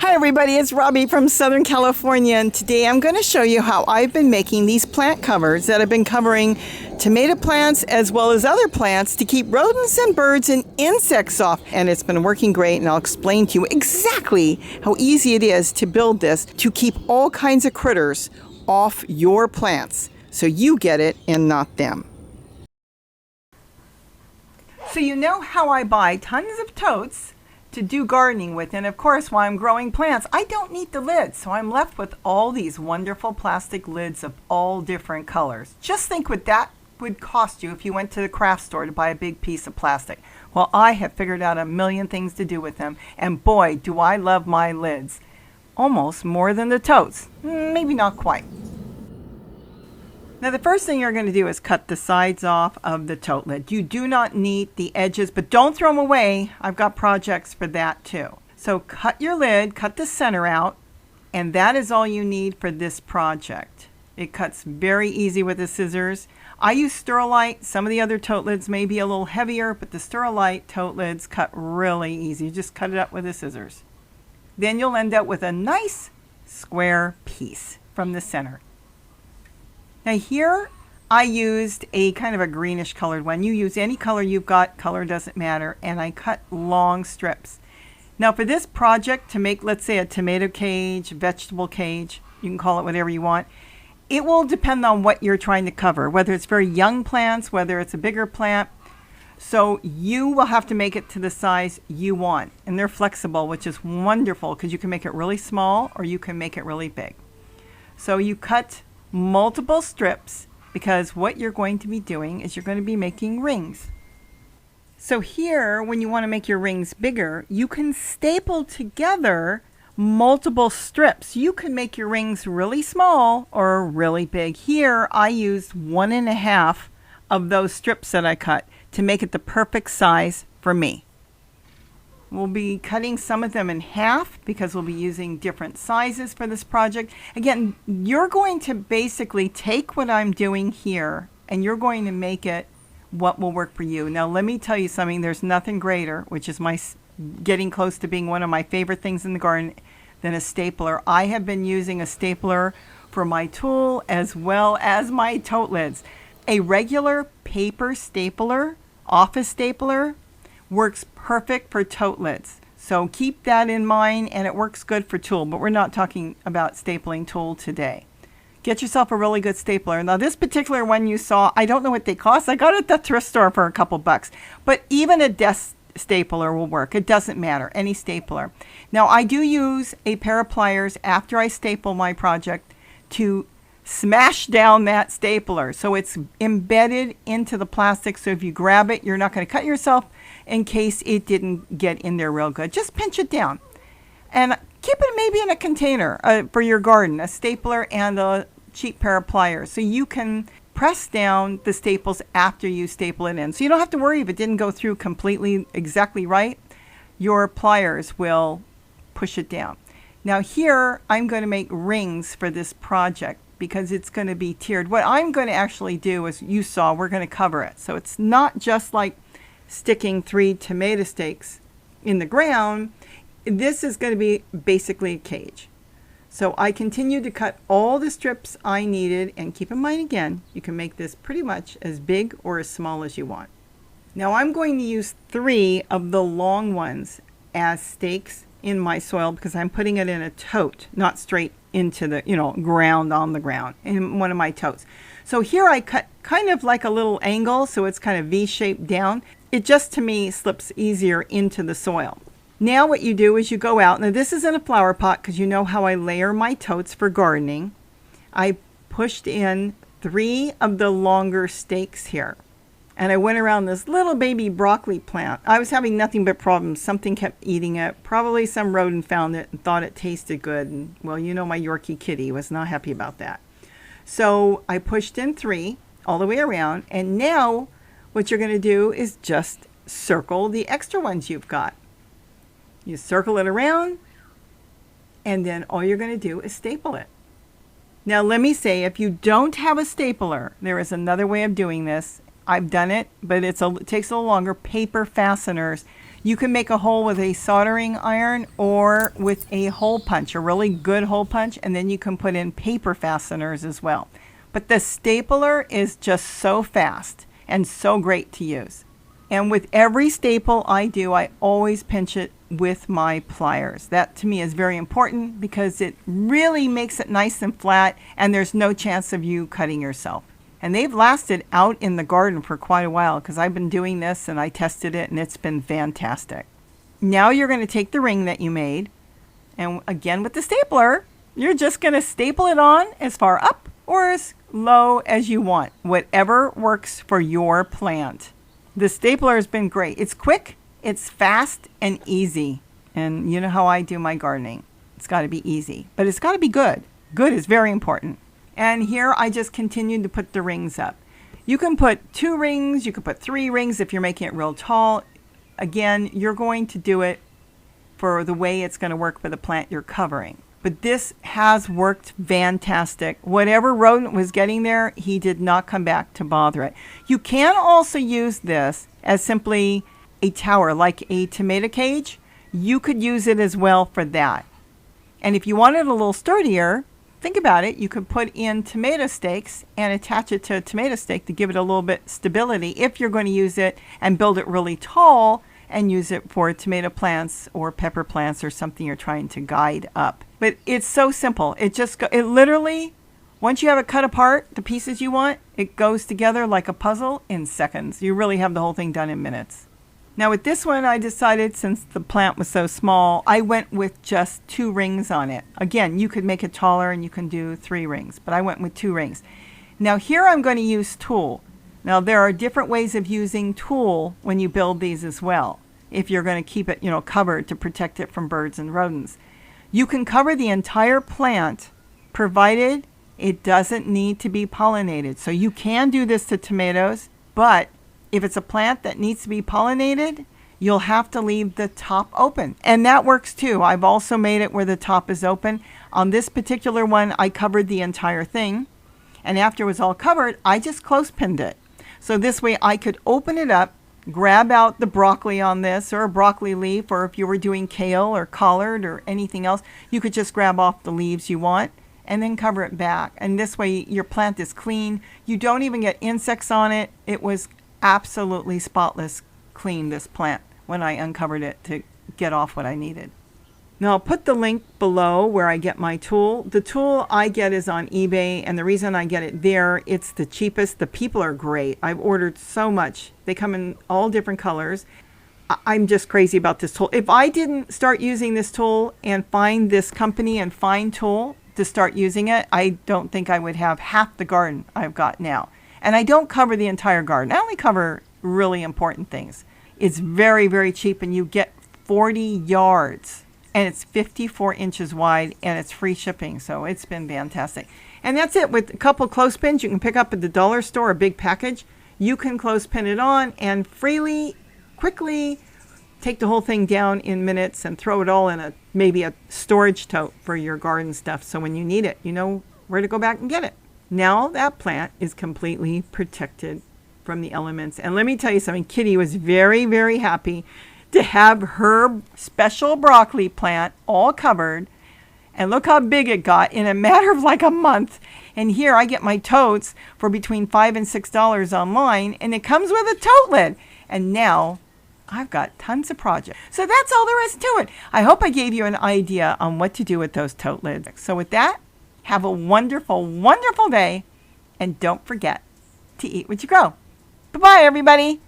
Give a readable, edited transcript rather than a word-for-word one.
Hi everybody, it's Robbie from Southern California, and today I'm going to show you how I've been making these plant covers that have been covering tomato plants as well as other plants to keep rodents and birds and insects off. And it's been working great, and I'll explain to you exactly how easy it is to build this to keep all kinds of critters off your plants so you get it and not them. So you know how I buy tons of totes to do gardening with, and of course while I'm growing plants I don't need the lids, so I'm left with all these wonderful plastic lids of all different colors. Just think what that would cost you if you went to the craft store to buy a big piece of plastic. Well, I have figured out a million things to do with them, and boy do I love my lids. Almost more than the totes. Maybe not quite. Now the first thing you're going to do is cut the sides off of the tote lid. You do not need the edges, but don't throw them away. I've got projects for that too. So cut your lid, cut the center out, and that is all you need for this project. It cuts very easy with the scissors. I use Sterilite. Some of the other tote lids may be a little heavier, but the Sterilite tote lids cut really easy. You just cut it up with the scissors. Then you'll end up with a nice square piece from the center. Now here I used a kind of a greenish colored one. You use any color you've got, color doesn't matter, and I cut long strips. Now for this project, to make, let's say, a tomato cage, vegetable cage, you can call it whatever you want, it will depend on what you're trying to cover, whether it's very young plants, whether it's a bigger plant. So you will have to make it to the size you want, and they're flexible, which is wonderful because you can make it really small or you can make it really big. So you cut multiple strips because what you're going to be doing is you're going to be making rings. So here, when you want to make your rings bigger, you can staple together multiple strips. You can make your rings really small or really big. Here I used 1.5 of those strips that I cut to make it the perfect size for me. We'll be cutting some of them in half because we'll be using different sizes for this project. Again, you're going to basically take what I'm doing here and you're going to make it what will work for you. Now let me tell you something, there's nothing greater, which is my getting close to being one of my favorite things in the garden, than a stapler. I have been using a stapler for my Tulle as well as my tote lids. A regular paper stapler, office stapler, works perfect for tote lids. So keep that in mind, and it works good for Tulle, but we're not talking about stapling Tulle today. Get yourself a really good stapler. Now this particular one you saw, I don't know what they cost. I got it at the thrift store for a couple bucks, but even a desk stapler will work. It doesn't matter, any stapler. Now I do use a pair of pliers after I staple my project to smash down that stapler so it's embedded into the plastic, so if you grab it you're not going to cut yourself in case it didn't get in there real good. Just pinch it down and keep it maybe in a container for your garden, a stapler and a cheap pair of pliers, so you can press down the staples after you staple it in, so you don't have to worry if it didn't go through completely exactly right. Your pliers will push it down. Now here I'm going to make rings for this project because it's going to be tiered. What I'm going to actually do is, you saw, we're going to cover it. So it's not just like sticking 3 tomato stakes in the ground. This is going to be basically a cage. So I continued to cut all the strips I needed, and keep in mind again, you can make this pretty much as big or as small as you want. Now I'm going to use 3 of the long ones as stakes in my soil because I'm putting it in a tote, not straight into the ground, on the ground, in one of my totes. So here I cut kind of like a little angle, so it's kind of V-shaped down. It just, to me, slips easier into the soil. Now what you do is you go out, now this is in a flower pot because you know how I layer my totes for gardening. I pushed in 3 of the longer stakes here. And I went around this little baby broccoli plant. I was having nothing but problems. Something kept eating it. Probably some rodent found it and thought it tasted good. And, well, you know, my Yorkie kitty was not happy about that. So I pushed in 3 all the way around. And now what you're going to do is just circle the extra ones you've got. You circle it around, and then all you're going to do is staple it. Now let me say, if you don't have a stapler, there is another way of doing this. I've done it, but it takes a little longer. Paper fasteners You can make a hole with a soldering iron or with a hole punch, a really good hole punch, and then you can put in paper fasteners as well. But the stapler is just so fast and so great to use. And with every staple I do, I always pinch it with my pliers. That to me is very important because it really makes it nice and flat and there's no chance of you cutting yourself. And they've lasted out in the garden for quite a while because I've been doing this and I tested it and it's been fantastic. Now you're going to take the ring that you made, and again with the stapler, you're just going to staple it on as far up or as low as you want, whatever works for your plant. The stapler has been great. It's quick, it's fast, and easy. And you know how I do my gardening. It's got to be easy, but it's got to be good. Good is very important. And here I just continued to put the rings up. You can put 2 rings, you can put 3 rings if you're making it real tall. Again, you're going to do it for the way it's going to work for the plant you're covering. But this has worked fantastic. Whatever rodent was getting there, he did not come back to bother it. You can also use this as simply a tower, like a tomato cage. You could use it as well for that. And if you wanted a little sturdier, think about it. You could put in tomato stakes and attach it to a tomato stake to give it a little bit stability if you're going to use it and build it really tall and use it for tomato plants or pepper plants or something you're trying to guide up. But it's so simple. It literally, once you have it cut apart, the pieces you want, it goes together like a puzzle in seconds. You really have the whole thing done in minutes. Now with this one, I decided since the plant was so small, I went with just 2 rings on it. Again, you could make it taller and you can do 3 rings, but I went with 2 rings. Now here I'm going to use tulle. Now there are different ways of using tulle when you build these as well, if you're going to keep it, covered to protect it from birds and rodents. You can cover the entire plant provided it doesn't need to be pollinated. So you can do this to tomatoes, but if it's a plant that needs to be pollinated, you'll have to leave the top open. And that works too. I've also made it where the top is open. On this particular one, I covered the entire thing. And after it was all covered, I just clothespinned it. So this way I could open it up, grab out the broccoli on this, or a broccoli leaf, or if you were doing kale or collard or anything else, you could just grab off the leaves you want and then cover it back. And this way your plant is clean. You don't even get insects on it. It was absolutely spotless clean, this plant, when I uncovered it to get off what I needed. Now I'll put the link below where I get my tulle. The tulle I get is on eBay, and the reason I get it there, it's the cheapest. The people are great. I've ordered so much. They come in all different colors. I'm just crazy about this tulle. If I didn't start using this tulle and find this company and find tulle to start using it, I don't think I would have half the garden I've got now. And I don't cover the entire garden. I only cover really important things. It's very, very cheap, and you get 40 yards. And it's 54 inches wide, and it's free shipping. So it's been fantastic. And that's it. With a couple clothespins you can pick up at the dollar store, a big package. You can clothespin it on and freely, quickly take the whole thing down in minutes and throw it all in maybe a storage tote for your garden stuff. So when you need it, you know where to go back and get it. Now that plant is completely protected from the elements. And let me tell you something. Kitty was very, very happy to have her special broccoli plant all covered. And look how big it got in a matter of like a month. And here I get my totes for between $5 and $6 online, and it comes with a tote lid. And now I've got tons of projects. So that's all there is to it. I hope I gave you an idea on what to do with those tote lids. So with that, have a wonderful, wonderful day. And don't forget to eat what you grow. Bye-bye, everybody.